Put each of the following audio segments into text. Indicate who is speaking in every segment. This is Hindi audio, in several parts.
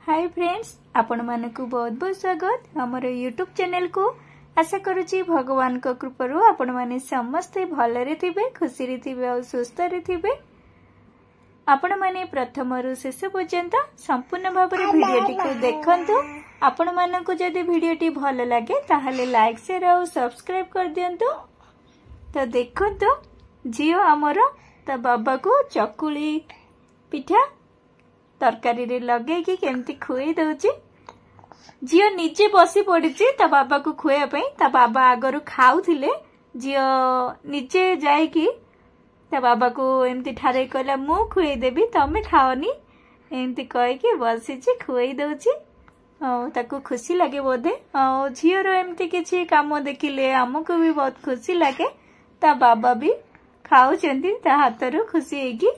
Speaker 1: हाय फ्रेंड्स, आपण मानकु बहुत बहुत स्वागत हमर यूट्यूब चैनल को। आशा करूची भगवान को कृपारू आपण माने समस्त भलरे थिबे, खुशी रे थिबे और सुस्थ रे थिबे। आपण माने प्रथम रु शेष पर्यंत संपूर्ण भाव रे वीडियोटी को देखंतु। आपण मानकु जदि वीडियोटी भल लागे ताहले लाइक शेयर और सब्सक्राइब कर दियंतु। तो देखंतु जियो हमर ता बाबा को चकुली पिठा तरकारी रे लगे कि केमती खुए दउची। जियो नीचे बसी पड़ी ता बाबा को खुए पे। ता बाबा आगरु खाउथिले, जियो नीचे जाई कि ता बाबा को एमती ठारे कहला मु खुए देबी तमे खाओनी, एमती कह कि बसी खुए दउची। ताको खुशी लगे बोधे। झियो रो एमती किछि काम देखिले हमको भी बहुत खुशी लगे। ता बाबा भी खाउचंती ता हाथरू खुशी हेगी।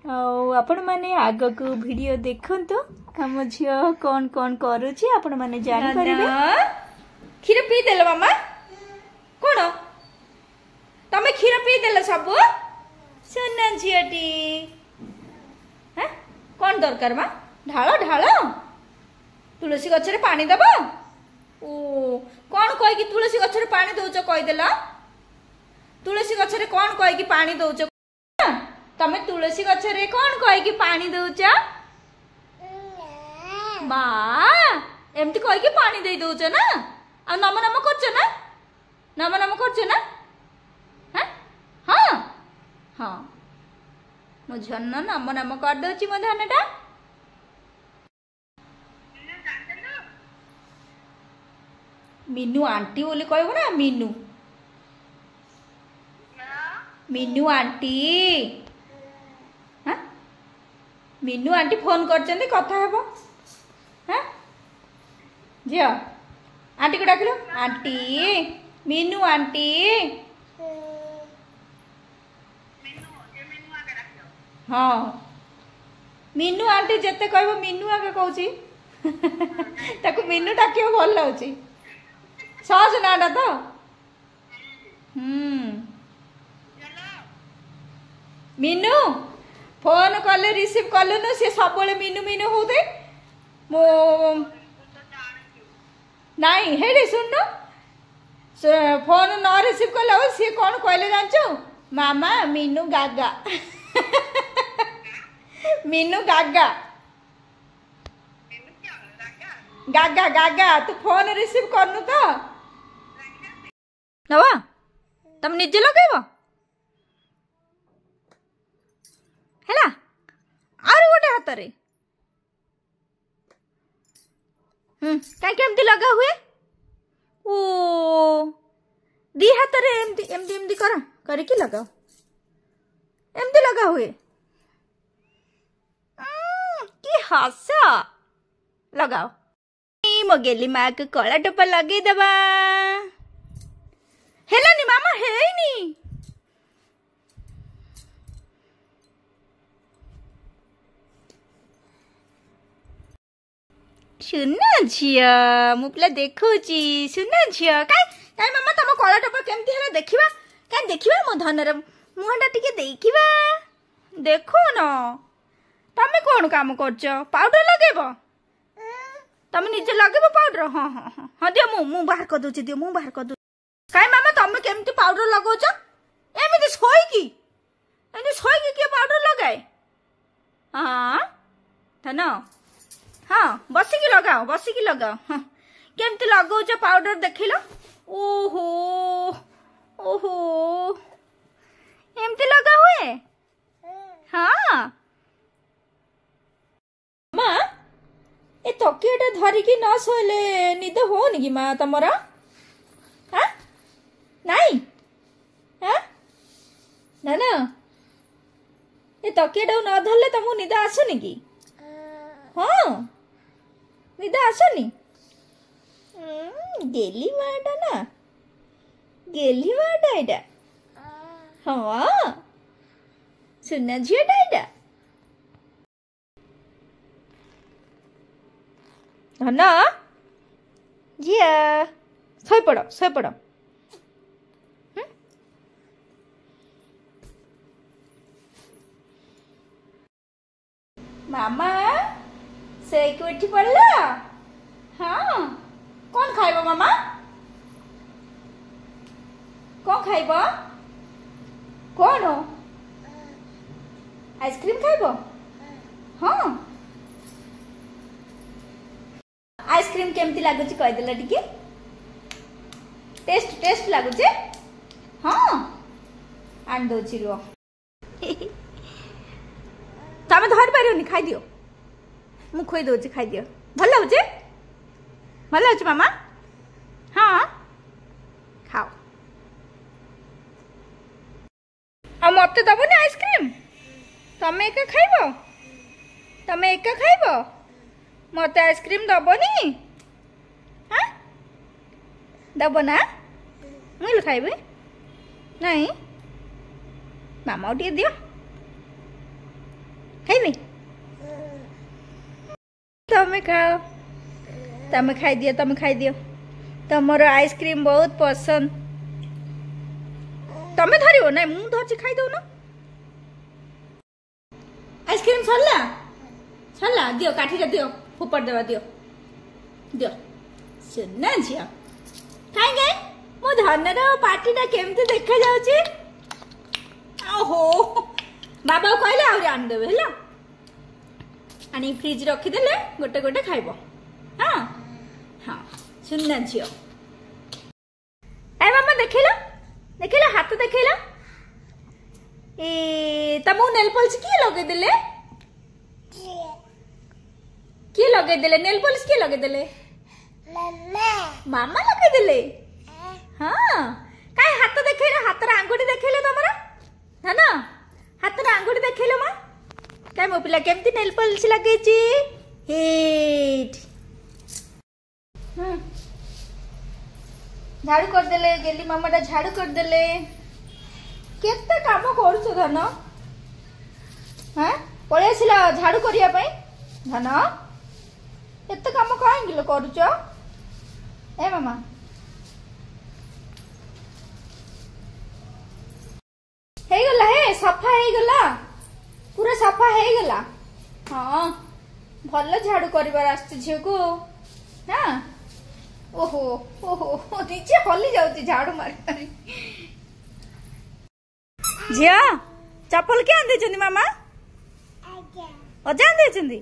Speaker 1: आपण माने आग को वीडियो देखंतु हम झियो कौन कौन करूची आपण माने जानि परिबे।
Speaker 2: क्षीर पी देलो मामा कोन तमे क्षीर पी देलो सब सुना झियोटी। हैं कोन दरकार मा ढालो ढालो तुलसी गछरे पानी दबो। ओ कोन कहि कि तुलसी गछरे पानी दउचो कहि देला। तुलसी गछरे कोन कहि कि पानी दउचो तमे तुलसी गछरे कोन कहि कि पानी दउच बा एमती कहि कि पानी दे दउच ना। आ नम नम करछ ना, नम नम करछ ना। हैं हां हां मो झन्न नम नम कर दउची मो धानटा। मीनू आंटी बोली कहबो ना। Meenu Meenu aunty. Meenu aunty phone करचंदी कथा हेबो। हैं जियो आंटी को डाकिलो। आंटी मीनू आंटी हाँ मीनू आंटी जते कहबो मीनू आगे कहूची ताको मीनू डाकियो भल लाउची। सहज नाडा तो मीनू फोन कले रिसीव कलु न से सब मीनू मीनू होते मो नहीं हेडी सुन फोन न रिसीव कला सी कौन कहले जानचो मामा मीनू गागा मीनू गागा गागा गागा तू फोन रिसीव करनु तो नवा तुम निजे लगेबो हैला आरो गोटे हाथ रे काई केमती लगा हुए। ओ दी हाथ रे एमती एमती एमती करा करे कि लगाओ एमती लगा हुए। की हसा लगाओ मो गेली माँ के कला टोपा लगे दबा। हेलानी मामा हेनी सुना झिया मु पिला देखौची। सुना झिया काई काई मामा तम कला टोपा केमती हला देखिबा। काई देखिबा मो धनर मुहंडा टिके देखिबा। देखो न तमे कोन काम करछ पाउडर लगेबो तमे निजे लगेबो पाउडर। हां हां हां हां दियो मु बाहर कर दोची दियो मु बाहर कर दो। काई मामा तमे केमती पाउडर लगौछ एमिति सोई की एने सोई की के पाउडर लगाए। हां धन हाँ बसिकी लगाओ बसिकी लगाओ। हाँ केमती लगौछ पाउडर देखिलो। ओहो ओहो एमती लगा हुए। हाँ माँ ए तकियाटा धरिकी न सोले निद होनी कि माँ तमरा। हाँ नाई हाँ ना ना ए तकियाटा न धरले तुमको निद आसुनी कि। हाँ निदा आसनी गेली माटा ना गेली माटा एटा। हाँ सुना झीटा एटा ना झिया सोई पड़। मामा ଶୋଇକି ଉଠି ପଡିଲ? ହଁ କଣ ଖାଇବ ମାମା? କଣ ଖାଇବ? କଣ? ଆଇସ୍କ୍ରିମ ଖାଇବ? ହଁ आइसक्रीम केमती लगुच कहीदेल टिके टेस्ट टेस्ट लगुच हाँ आन दौची रुह तमें धर पारियोनी खाई दियो मु खोई दौची खाई दियो भल लाଗୁଛି मामा हाँ खाओ आ मत दबनी आइसक्रीम तमें एका खाइब मत आइसक्रीम दबनी हाँ दब ना मुझे खाइबे नहीं मामा टे दियो खाइबे तमें खाओ तमें खाई दियो तमर आइसक्रीम बहुत पसंद तमें धरियो ना मु धरची खाई दो ना आइसक्रीम सरला दियो काठी दियो फोपड़ देवा दियो दियो सुना झिया कहीं मो धनर पार्टीटा केमती देखा जाउची ओहो बाबा को कहले आउरी आन देबे हला आनी फ्रिज रखी देले गोटे गोटे खाइबो हाँ हाँ सुना झियो ए मामा देखिला हाथ देखिला ए तमु नेल पॉलिश किए लगे देले किए लगे देले नेल पॉलिश किए लगे देले मामा लगे देले हाँ काई हाथ देखैला हाथ रा आंगुठी देखैले तमरा है ना हाथ रा आंगुठी देखैलो मा काई मो पिला केमती नेल पॉलिश लगेची हेट झाड़ू कर देले गेली मामाटा झाड़ू कर देले केते काम करछ धन हां पळे आसिला झाड़ू करिया पई धन एते काम काहेंगिलो करूछ ए मामा हे गला हे सफा हे गला पूरा सफा हे गला हां भल्ल झाड़ू करिवार आछी झियो को ना ओहो ओहो नीचे हली जाउची झाड़ू मारी मारी झिया चप्पल के आंदे चंदी मामा अजा आंदे चंदी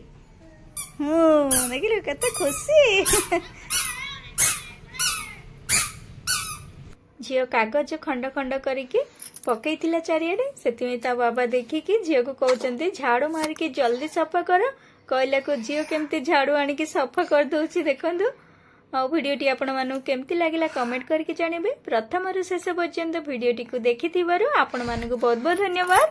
Speaker 2: देखिल केते खुशी झियो कागज खंड खंड करिकी पकईथिला चारियाडे सेतिमे ता बाबा देखिकी झियो को कहउचंती झाड़ू मारिकी जल्दी सफा कर कहला को झियो केमती झाड़ू आनिकी सफा कर दउची देखंतु आ भिडियोटी आपण मानु केमती लागिला कमेंट करके जानिबे प्रथम रु शेष पर्यंत भिडियोटी को देखिथिबारु आपण मानु को बहुत बहुत धन्यवाद।